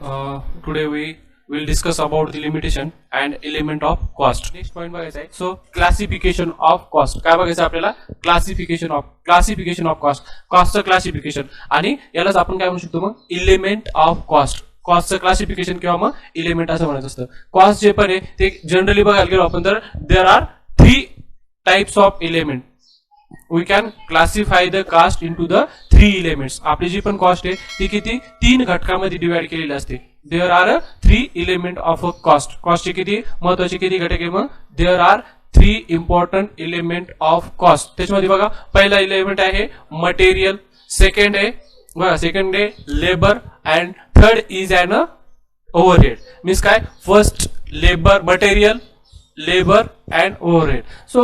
Today we will discuss about the limitation and element of cost. Next point बघायचा आहे. So classification of cost. काय बघायचं आपल्याला? classification of cost. कॉस्टचं classification आणि यालाच आपण काय म्हणू शकतो मग इलिमेंट ऑफ कॉस्ट. कॉस्टचं क्लासिफिकेशन किंवा मग इलिमेंट असं म्हणायचं असतं. कॉस्ट जे पण आहे ते जनरली बघायला गेलो आपण तर देर are 3 types of element. We can classify the cost into the 3 elements. आपली जी पण कॉस्ट आहे ती किती 3 घटकामध्ये डिवाइड केलेली असते. There are 3 element of a cost. कॉस्टचे किती महत्वाचे किती घटक आहे मग there are 3 important element of cost. त्याच्यामध्ये बघा पहिला एलिमेंट आहे मटेरियल, सेकंड आहे labour and third is an overhead. Means काय first labour material labor and overhead. So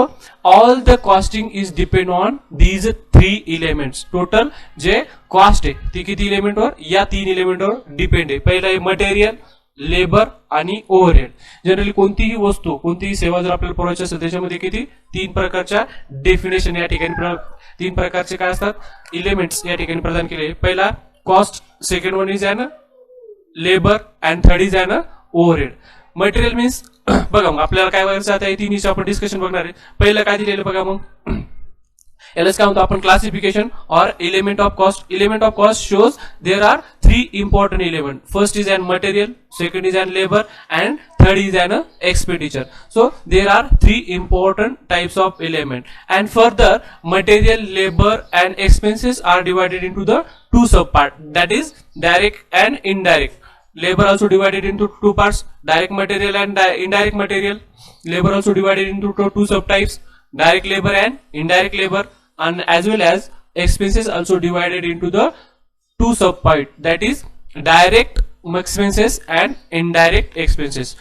all the costing is depend on these 3 elements. Total जे cost आहे ती किती एलिमेंट वर या 3 एलिमेंट वर डिपेंड आहे. पहिला आहे मटेरियल, लेबर आणि ओव्हरहेड. जनरली कोणतीही वस्तू कोणतीही सेवा जर आपल्याला पुरवायची असेल त्याच्यामध्ये किती 3 प्रकारच्या डेफिनेशन या ठिकाणी 3 प्रकारचे काय असतात एलिमेंट्स या ठिकाणी प्रदान केले. पहिला cost, second one is uh labour and third is an overhead. Material means बघा मग आपल्याला काय बघायचं आता तिन्हीचं आपण डिस्कशन बघणार आहे. पहिलं काय दिलेलं बघा मग यालाच काय म्हणतो आपण classification or element of cost. Element of cost shows there are 3 important element. First is uh material, second is uh labour and third is uh expenditure. So there are 3 important types of element and further material, labour and expenses are divided into the 2 sub part that is direct and indirect. Labor also divided into 2 parts, direct material and indirect material. Labor also divided into 2 subtypes, direct labor and indirect labor, and as well as expenses also divided into the 2 subtypes, that is direct expenses and indirect expenses.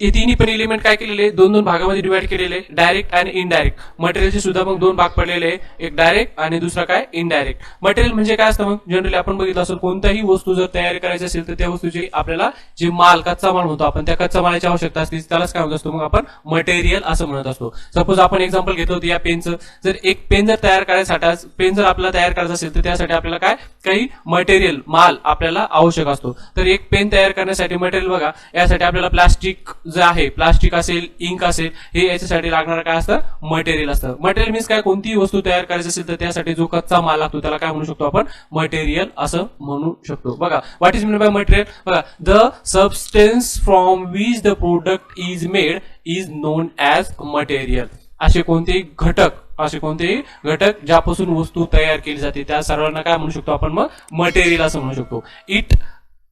हे तिन्ही पण element काय केलेले 2 भागामध्ये divide केलेले, direct आणि indirect. मटेरियलचे सुद्धा मग 2 भाग पडलेले, एक डायरेक्ट आणि दुसरा काय इनडायरेक्ट. मटेरियल म्हणजे काय असतं मग जनरली आपण बघितलं असेल कोणताही वस्तू जर तयार करायची असेल तर त्या वस्तूची आपल्याला जे माल कच्चा माल म्हणतो आपण त्या कच्चा मालाची आवश्यकता असते त्यालाच काय म्हणत असतो मग आपण मटेरियल असं म्हणत असतो. सपोज आपण एक्झाम्पल घेतलं होतं या पेनचं. जर एक पेन जर तयार करायसाठी पेन जर आपल्याला तयार करायचं असेल तर त्यासाठी आपल्याला काय काही मटेरियल माल आपल्याला आवश्यक असतो. तर एक पेन तयार करण्यासाठी मटेरियल बघा यासाठी आपल्याला प्लास्टिक जे आहे प्लास्टिक असेल, इंक असेल हे याच्यासाठी लागणारं काय असतं मटेरियल असतं. मटेरियल मीन्स काय कोणतीही वस्तू तयार करायची असेल तर त्यासाठी जो कच्चा माल लागतो त्याला काय म्हणू शकतो आपण मटेरियल असं म्हणू शकतो. बघा what is mean by material. बघा the substance from which the product is made is known as material. असे कोणतेही घटक ज्यापासून वस्तू तयार केली जाते त्या सर्वांना काय म्हणू शकतो आपण मग मटेरियल असं म्हणू शकतो.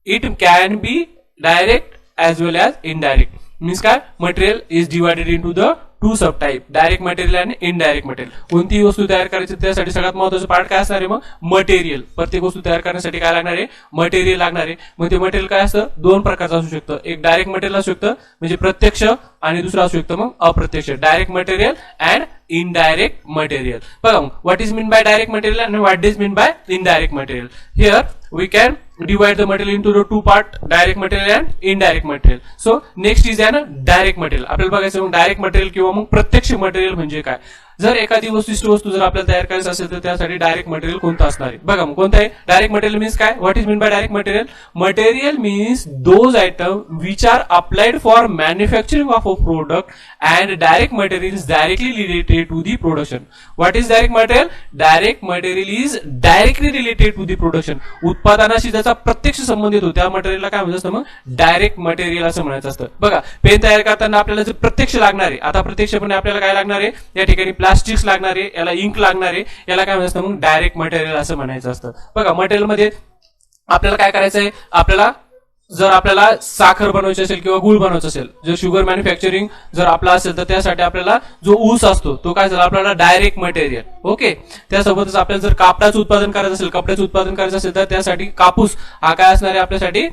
It can be direct as well as indirect. Means काय material is divided into the 2 sub type, direct material आणि इनडायरेक्ट मटेरियल. कोणतीही वस्तू तयार करायची त्यासाठी सगळ्यात महत्वाचं पार्ट काय असणार आहे मग मटेरियल. प्रत्येक वस्तू तयार करण्यासाठी काय लागणार आहे मटेरियल लागणार आहे. मग ते मटेरियल काय असतं 2 प्रकारचं असू शकतं. एक डायरेक्ट मटेरियल असू शकतं म्हणजे प्रत्यक्ष आणि दुसरं असू शकतं मग अप्रत्यक्ष. Direct material and indirect material. बघा what is mean by direct material and what is mean by indirect material. Here we can divide the material into the 2 part, direct material and indirect material. So next is an direct material. आपल्याला बघायचं मग direct material किंवा मग प्रत्यक्ष material म्हणजे काय. जर एखादी वस्तू जर आपल्याला तयार करायचं असेल तर त्यासाठी डायरेक्ट मटेरियल कोणतं असणार आहे. बघा मग कोणतं आहे डायरेक्ट मटेरियल मीन्स काय what is mean by direct material. Material means those item which are applied for manufacturing of a product and direct material is directly related to the production. What is direct material. Direct material is directly related to the production. उत्पादनाशी ज्याचा प्रत्यक्ष संबंध येतो त्या मटेरियलला काय म्हणत असतं मग डायरेक्ट मटेरियल असं म्हणायचं असतं. बघा पेन तयार करताना आपल्याला जर प्रत्यक्ष लागणार आहे आता प्रत्यक्षपणे आपल्याला काय लागणार आहे या ठिकाणी प्लास्टिक्स लागणार आहे, याला इंक लागणार आहे, याला काय म्हणत असतं मग डायरेक्ट मटेरियल असं म्हणायचं असतं. बघा मटेरियल मध्ये आपल्याला काय करायचं आहे जर आपल्याला साखर बनवायची असेल किंवा गुळ बनवायचं असेल जर शुगर मॅन्युफॅक्चरिंग जर आपला असेल तर त्यासाठी आपल्याला जो ऊस असतो तो काय झाला आपल्याला डायरेक्ट मटेरियल. ओके त्यासोबतच आपल्याला जर कापडाचं उत्पादन करायचं असेल कपड्याचं उत्पादन करायचं असेल तर त्यासाठी कापूस हा काय असणार आहे आपल्यासाठी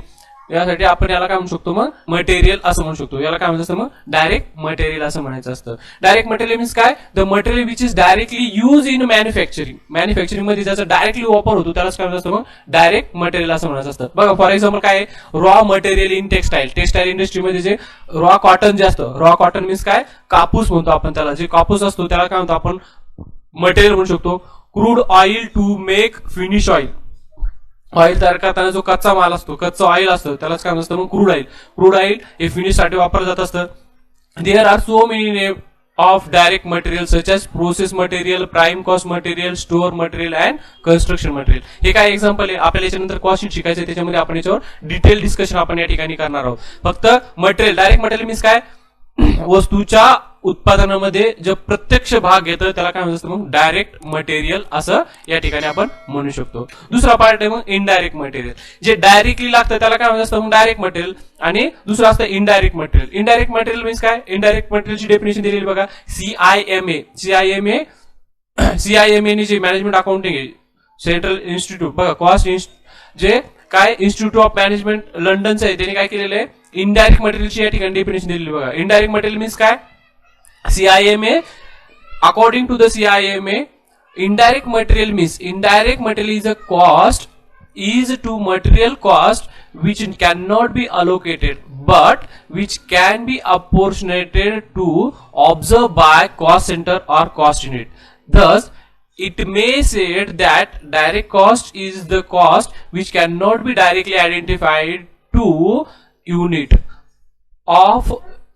यासाठी आपण याला काय म्हणू शकतो मग मटेरियल असं म्हणू शकतो. याला काय म्हणत असतं मग डायरेक्ट मटेरियल असं म्हणायचं असतं. डायरेक्ट मटेरियल मीन्स काय the material which is directly use in manufacturing मध्ये ज्याचा डायरेक्टली वापर होतो त्यालाच काय म्हणत असतं मग डायरेक्ट मटेरियल असं म्हणायचं असतं. बघा फॉर एक्झाम्पल काय रॉ मटेरियल इन टेक्सटाईल इंडस्ट्रीमध्ये जे रॉ कॉटन जे असतं रॉ कॉटन मीन्स काय कापूस म्हणतो आपण त्याला. जे कापूस असतो त्याला काय म्हणतो आपण मटेरियल म्हणू शकतो. Crude oil to make finish oil oil तयार करताना जो कच्चा माल असतो, कच्चा ऑइल असतं, त्यालाच काय असतं मग क्रूड ऑइल. क्रूड ऑइल हे फिनिश साठी वापरलं जात असतं. There are so many of direct material such as process material, prime cost material, store material and construction material. हे काय एक्झाम्पल आहे. आपल्याला याच्यानंतर कॉस्ट शीट शिकायचं आहे, त्याच्यामध्ये आपण याच्यावर डिटेल डिस्कशन आपण या ठिकाणी करणार आहोत. फक्त मटेरियल, डायरेक्ट मटेरियल मीन्स काय, वस्तूच्या उत्पादनामध्ये जे प्रत्यक्ष भाग घेतं त्याला काय म्हणतात मग डायरेक्ट मटेरियल असं या ठिकाणी आपण म्हणू शकतो. दुसरा पार्ट आहे मग इनडायरेक्ट मटेरियल, जे डायरेक्टली लागतं त्याला काय म्हणतात मग डायरेक्ट मटेरियल, आणि दुसरं असतं indirect material. Indirect material means काय, इनडायरेक्ट मटेरियलची डेफिनेशन दिलेली बघा, CIMA ने जे मॅनेजमेंट अकाउंटिंग आहे, सेंट्रल इन्स्टिट्यूट बघा, कॉस्ट जे काय इन्स्टिट्यूट ऑफ मॅनेजमेंट लंडनचं आहे, त्याने काय केलेलं आहे, इनडायरेक्ट मटेरियलची या ठिकाणी डेफिनेशन दिलेली बघा. इनडायरेक्ट मटेरियल मीन्स काय, CIMA, according to the CIMA, indirect material means indirect material is a cost is to material cost which cannot be allocated but which can be apportionated to observe by cost center or cost unit. Thus, it may said that direct cost is the cost which cannot be directly identified to unit of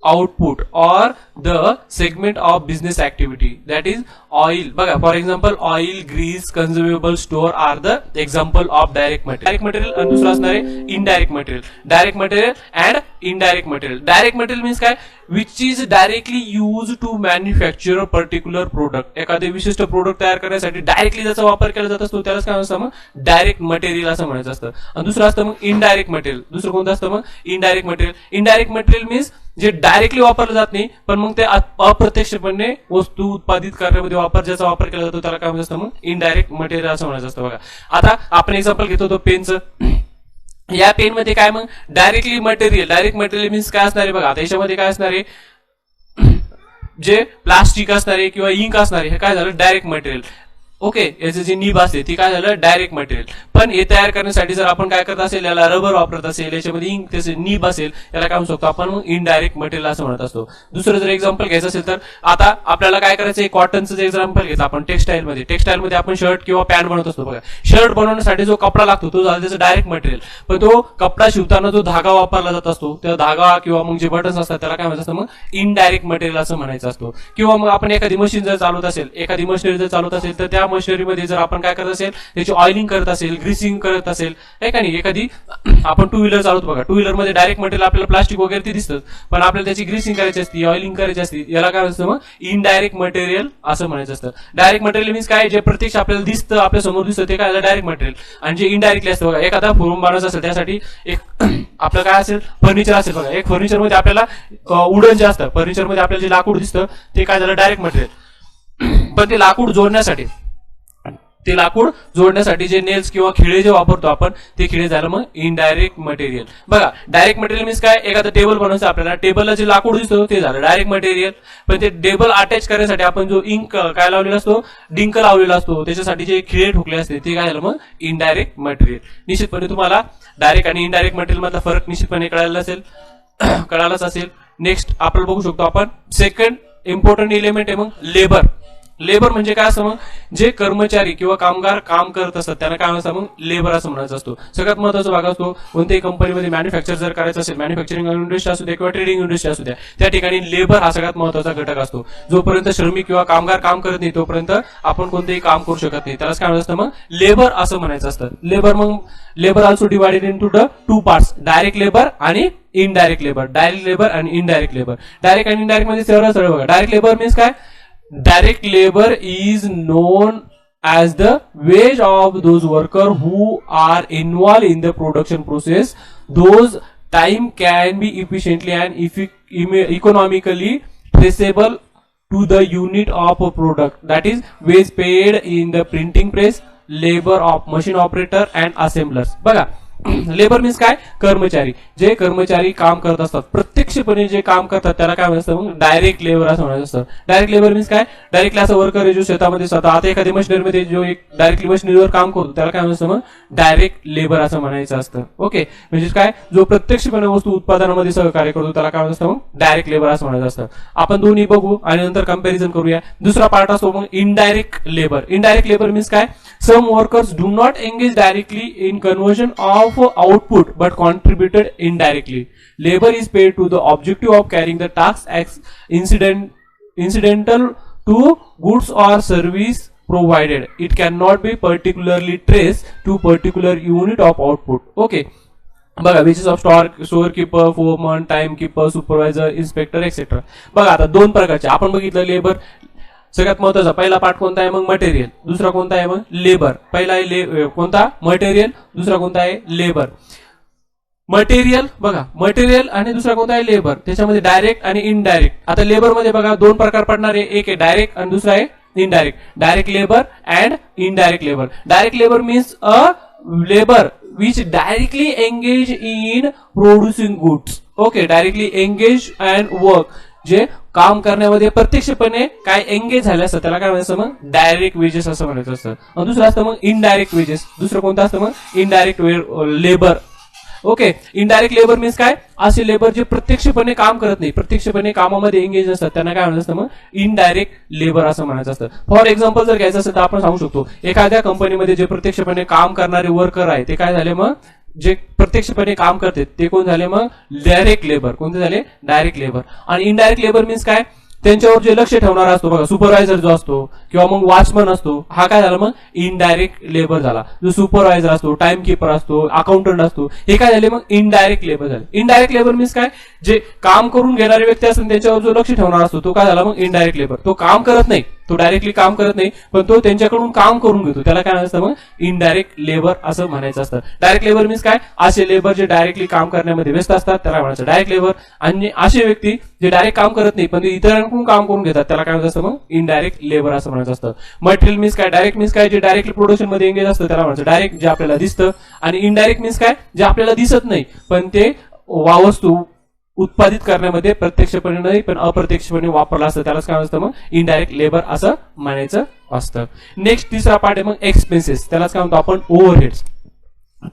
output or the segment of business activity, that is oil बघा. For example oil, grease, consumable, store are the example of direct material. Direct material आणि दुसरं असणार आहे indirect material. Direct material and indirect material. Direct material means काय, which is directly use to manufacture particular product. एखादे विशिष्ट product तयार करण्यासाठी directly ज्याचा वापर केला जात असतो त्यालाच काय असतं मग डायरेक्ट मटेरियल असं म्हणायचं असतं. आणि दुसरं असतं मग इनडायरेक्ट मटेरियल. दुसरं कोणतं असतं मग indirect material. Indirect material means जे डायरेक्टली वापरलं जात नाही पण मग ते अप्रत्यक्षपणे वस्तू उत्पादित करण्यामध्ये ज्याचा वापर केला जातो त्याला काय म्हणत असतं मग इनडायरेक्ट मटेरियल असं म्हणायचं असतं बघा. आता आपण एक्झाम्पल घेतो होतो पेनचं. या पेन मध्ये काय मग directly material. Direct material means काय असणार आहे बघा. आता याच्यामध्ये काय असणार आहे, जे प्लास्टिक असणार आहे किंवा इंक असणार आहे हे काय झालं डायरेक्ट मटेरियल. ओके, याचं जे नीब असते ती काय झालं डायरेक्ट मटेरियल. पण हे तयार करण्यासाठी जर आपण काय करत असेल, याला रबर वापरत असेल, याच्यामध्ये इंक त्याचे नीब असेल, याला काय म्हणू शकतो आपण मग इनडायरेक्ट मटेरियल असं म्हणत असतो. दुसरं जर एक्झाम्पल घ्यायचं असेल तर आता आपल्याला काय करायचं, कॉटनचं एक्झाम्पल घेतलं आपण. टेक्सटाईल मध्ये आपण शर्ट किंवा पॅन्ट बनवत असतो बघा. शर्ट बनवण्यासाठी जो कपडा लागतो तो झाला त्याचं डायरेक्ट मटेरियल. पण तो कपडा शिवताना जो धागा वापरला जात असतो त्या धागा किंवा मग जे बटन्स असतात त्याला काय म्हणत असतं मग इनडायरेक्ट मटेरियल असं म्हणायचं असतो. किंवा मग आपण एखादी मशीन जर चालवत असेल, एखादी मशिनरी जर चालवत असेल तर त्या मशिनरी मध्ये जर आपण काय करत असेल, त्याची ऑइलिंग करत असेल, ग्रीसिंग करत असेल, आहे का नाही. एखादी आपण टू व्हीलर चालवतो बघा, टू व्हीलर मध्ये डायरेक्ट मटेरियल आपल्याला प्लास्टिक वगैरे ते दिसतं, पण आपल्याला त्याची ग्रीसिंग करायची असते, ऑइलिंग करायची असते, याला काय असतं मग इनडायरेक्ट मटेरियल असं म्हणायचं असतं. डायरेक्ट मटेरियल मीन्स काय, जे प्रत्यक्ष आपल्याला दिसतं, आपल्या समोर दिसतं ते काय डायरेक्ट मटेरियल. आणि जे इनडायरेक्टली असतं बघा, एखादा रूम बनवायचा असेल त्यासाठी एक आपलं काय असेल फर्निचर असेल बघा. एक फर्निचर मध्ये आपल्याला वुडन जे असतं, फर्निचर मध्ये आपल्याला जे लाकूड दिसतं ते काय झालं डायरेक्ट मटेरियल. पण ते लाकूड जोडण्यासाठी जे नेल्स किंवा खिळे जे वापरतो आपण ते खिळे झालं मग इनडायरेक्ट मटेरियल. बघा, डायरेक्ट मटेरियल मीन्स काय, एखादं टेबल बनवायचं आपल्याला, टेबलला जे लाकूड दिसतो ते झालं डायरेक्ट मटेरियल. पण ते टेबल अटॅच करण्यासाठी आपण जो इंक काय लावलेला असतो, डिंक लावलेला असतो, त्याच्यासाठी जे खिळे ठोकले असते ते काय झालं मग इनडायरेक्ट मटेरियल. निश्चितपणे तुम्हाला डायरेक्ट आणि इनडायरेक्ट मटेरियल मधला फरक निश्चितपणे कळालाच असेल. नेक्स्ट आपल्याला बघू शकतो आपण सेकंड इम्पॉर्टंट एलिमेंट आहे मग लेबर. लेबर म्हणजे काय असतं मग, जे कर्मचारी किंवा कामगार काम करत असतात त्यांना काय असतं मग लेबर असं म्हणायचं असतो. सगळ्यात महत्वाचा भाग असतो कोणत्याही कंपनीमध्ये मॅन्युफॅक्चर जर करायचं असेल, मॅन्युफॅक्चरिंग इंडस्ट्री असू द्या किंवा ट्रेडिंग इंडस्ट्री असू द्या, त्या ठिकाणी लेबर हा सगळ्यात महत्वाचा घटक असतो. जोपर्यंत श्रमिक किंवा कामगार काम करत नाही तोपर्यंत आपण कोणतेही काम करू शकत नाही. त्यालाच काय म्हणत असतं मग लेबर असं म्हणायचं असतं. Labour also divided into the two parts, direct labour आणि इनडायरेक्ट लेबर. डायरेक्ट लेबर आणि इनडायरेक्ट लेबर. डायरेक्ट आणि इनडायरेक्ट मध्ये सरळ बघा. डायरेक्ट लेबर मीन्स काय, direct labor is known as the wage of those workers who are involved in the production process. Those time can be efficiently and economically traceable to the unit of a product. That is wage paid in the printing press, labor of machine operator and assemblers. बघा, labour means काय, कर्मचारी, जे कर्मचारी काम करत असतात, प्रत्यक्षपणे जे काम करतात त्याला काय म्हणतात मग डायरेक्ट लेबर असं म्हणायचं असतं. डायरेक्ट लेबर मीन्स काय, डायरेक्टली असं वर्कर आहे जो शेतामध्ये स्वतः आता एखाद्या मशिनरीमध्ये जो एक डायरेक्टली मशिनरीवर काम करतो त्याला काय म्हणतात मग डायरेक्ट लेबर असं म्हणायचं असतं. ओके, म्हणजे काय, जो प्रत्यक्षपणे वस्तू उत्पादनामध्ये सहकार्य करतो त्याला काय म्हणतात मग डायरेक्ट लेबर असं म्हणायचं असतं. आपण दोन्ही बघू आणि नंतर कंपॅरिझन करूया. दुसरा पार्ट असतो मग indirect labour. Indirect labour means काय, some workers do not engage directly in conversion of output but contributed indirectly. Labor is paid to the objective of carrying the task as incidental to goods or service provided. It cannot be particularly traced to particular unit of output. Okay. बघा, wedges of store keeper, Foreman, time keeper, supervisor, inspector etcetera. बघा आता दोन प्रकारचे आपण बघितलं labour. सगळ्यात महत्वाचा पहिला पार्ट कोणता आहे मग मटेरियल, दुसरा कोणता आहे मग लेबर. पहिला आहे कोणता मटेरियल, दुसरा कोणता आहे लेबर. मटेरियल बघा, मटेरियल आणि दुसरा कोणता आहे लेबर. त्याच्यामध्ये डायरेक्ट आणि इनडायरेक्ट. आता लेबर मध्ये बघा दोन प्रकार पडणार आहे, एक आहे डायरेक्ट आणि दुसरा आहे indirect. Direct labour and indirect labour. Direct labour means a labour which directly engage in producing goods. Okay, directly engage and work, जे काम करण्यामध्ये प्रत्यक्षपणे काय एंगेज झाले असतं त्याला काय म्हणायचं मग डायरेक्ट वेजेस असं म्हणायचं असतं. दुसरं असतं मग इनडायरेक्ट वेजेस. दुसरं कोणतं असतं मग indirect labour. Okay, indirect labour means काय, असे लेबर जे प्रत्यक्षपणे काम करत नाही, प्रत्यक्षपणे कामामध्ये एंगेज नसतात त्यांना काय म्हणायचं असतं मग इनडायरेक्ट लेबर असं म्हणायचं असतं. फॉर एक्झाम्पल जर घ्यायचं असेल तर आपण सांगू शकतो एखाद्या कंपनीमध्ये जे प्रत्यक्षपणे काम करणारे वर्कर आहे ते काय झाले मग, जे प्रत्यक्षपणे काम करते ते कोण झाले मग डायरेक्ट लेबर. कोणते झाले डायरेक्ट लेबर. आणि इनडायरेक्ट लेबर मीन्स काय, त्यांच्यावर जे लक्ष ठेवणारा असतो बघा, सुपरवायझर जो असतो किंवा मग वॉचमन असतो, हा काय झाला मग इनडायरेक्ट लेबर झाला. जो सुपरवायझर असतो, टाइम कीपर असतो, अकाउंटंट असतो, हे काय झाले मग इनडायरेक्ट लेबर झाले. इनडायरेक्ट लेबर मीन्स काय, जे काम करून घेणारे व्यक्ती असतात त्यांच्यावर जो लक्ष ठेवणार असतो तो काय झाला मग इनडायरेक्ट लेबर. तो काम करत नाही, तो डायरेक्टली काम करत नाही, पण तो त्यांच्याकडून काम करून घेतो, त्याला काय म्हणायचं मग इनडायरेक्ट लेबर असं म्हणायचं असतं. डायरेक्ट लेबर मीन्स काय, असे लेबर जे डायरेक्टली काम करण्यामध्ये व्यस्त असतात त्याला म्हणायचं डायरेक्ट लेबर. आणि असे व्यक्ती जे डायरेक्ट काम करत नाही पण ते इतरांकडून काम करून घेतात त्याला काय म्हणायचं मग इनडायरेक्ट लेबर असं म्हणायचं असतं. मटेरियल मीन्स काय, डायरेक्ट मीन्स काय, जे डायरेक्टली प्रोडक्शन मध्ये एंगेज असतं त्याला म्हणायचं डायरेक्ट, जे आपल्याला दिसतं. आणि इनडायरेक्ट मीन्स काय, जे आपल्याला दिसत नाही पण ते वस्तू उत्पादित करण्यामध्ये प्रत्यक्षपणे नाही पण अप्रत्यक्षपणे वापरला असतं त्यालाच काय असतं मग इनडायरेक्ट लेबर असं म्हणायचं असतं. नेक्स्ट तिसरा पार्ट आहे मग एक्सपेन्सेस. त्यालाच काय म्हणतो आपण ओव्हरहेड्स.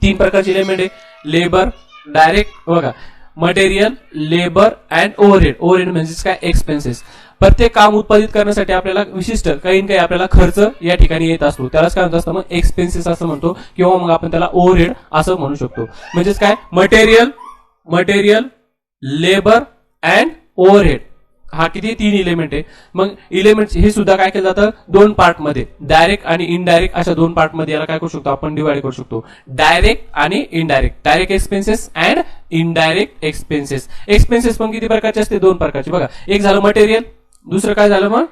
तीन प्रकारचे एलिमेंट आहे, लेबर, डायरेक्ट बघा, material, labour and overhead. Overhead म्हणजे काय एक्सपेन्सेस. प्रत्येक काम उत्पादित करण्यासाठी आपल्याला विशिष्ट काही ना काही आपल्याला खर्च या ठिकाणी येत असतो त्यालाच काय म्हणतो असतं मग एक्सपेन्सेस असं म्हणतो किंवा मग आपण त्याला ओव्हरहेड असं म्हणू शकतो. म्हणजेच काय मटेरियल, लेबर अँड ओव्हरहेड, हा किती तीन इलेमेंट आहे. मग इलेमेंट हे सुद्धा काय केलं जातं दोन पार्ट मध्ये, डायरेक्ट आणि इनडायरेक्ट अशा दोन पार्ट मध्ये याला काय करू शकतो आपण डिवाइड करू शकतो, डायरेक्ट आणि indirect. Direct expenses and indirect expenses. Expenses पण किती प्रकारचे असते, दोन प्रकारचे बघा. एक झालं मटेरियल, दुसरं काय झालं मग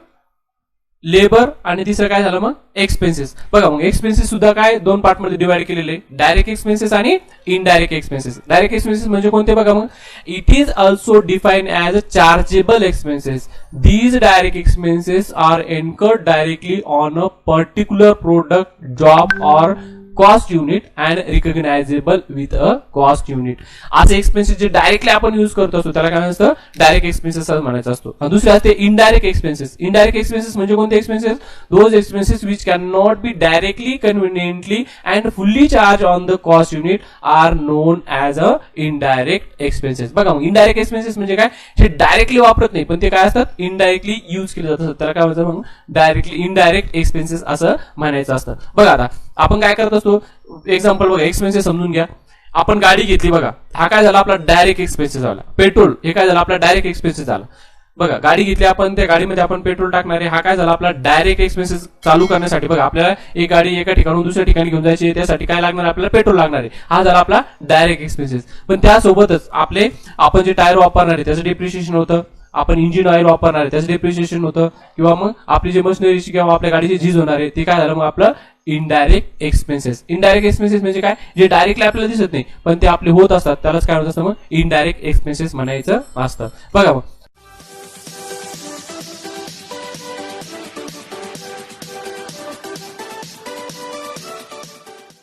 लेबर आणि तिसरं काय झालं मग एक्सपेन्सेस. बघा मग एक्सपेन्सेस सुद्धा काय दोन पार्ट मध्ये डिवाइड केलेले, डायरेक्ट एक्सपेन्सेस आणि इनडायरेक्ट एक्सपेन्सेस. डायरेक्ट एक्सपेन्सेस म्हणजे कोणते बघा मग, it is also defined as a chargeable expenses. These direct expenses are incurred directly on a particular product, job or cost unit and recognisable with a cost unit. असे expenses जे directly आपण use करतो असतो त्याला काय असतं direct expenses असं म्हणायचं असतो. दुसरे असते इनडायरेक्ट एक्सपेन्सेस. इनडायरेक्ट एक्सपेन्सेस म्हणजे कोणते expenses, those expenses which can not be directly, conveniently and fully charge on the cost unit are known as a indirect expenses. बघा मग इनडायरेक्ट एक्सपेन्सेस म्हणजे काय, हे डायरेक्टली वापरत नाही पण ते काय असतात इनडायरेक्टली युज केले जातात त्याला काय म्हणतात मग डायरेक्टली इनडायरेक्ट एक्सपेन्सेस असं म्हणायचं असतं. बघा आता आपण काय करत असतो, एक्झाम्पल बघा, एक्सपेन्सेस समजून घ्या. आपण गाडी घेतली बघा, हा काय झाला आपला डायरेक्ट एक्सपेन्सेस झाला. पेट्रोल हे काय झालं आपला डायरेक्ट एक्सपेन्सेस झाला. बघा गाडी घेतली आपण, त्या गाडीमध्ये आपण पेट्रोल टाकणार आहे, हा काय झाला आपला डायरेक्ट एक्सपेन्सेस. चालू करण्यासाठी बघा आपल्याला एक गाडी एका ठिकाणून दुसऱ्या ठिकाणी घेऊन जायची, त्यासाठी काय लागणार आपल्याला पेट्रोल लागणार आहे, हा झाला आपला डायरेक्ट एक्सपेन्सेस. पण त्यासोबतच आपण जे टायर वापरणार आहे त्याचं डिप्रिशिएशन होतं, आपण इंजिन ऑइल वापरणार आहे त्याचं डिप्रिशिएशन होतं, किंवा मग आपली जे मशिनरीची किंवा आपल्या गाडीची झीज होणार आहे ते काय झालं मग आपलं इनडायरेक्ट एक्सपेन्सेस. इनडायरेक्ट एक्सपेन्सेस म्हणजे काय, जे डायरेक्टली आपल्याला दिसत नाही पण ते आपले होत असतात त्यालाच काय होत असतं मग इनडायरेक्ट एक्सपेन्सेस म्हणायचं असतं. बघा मग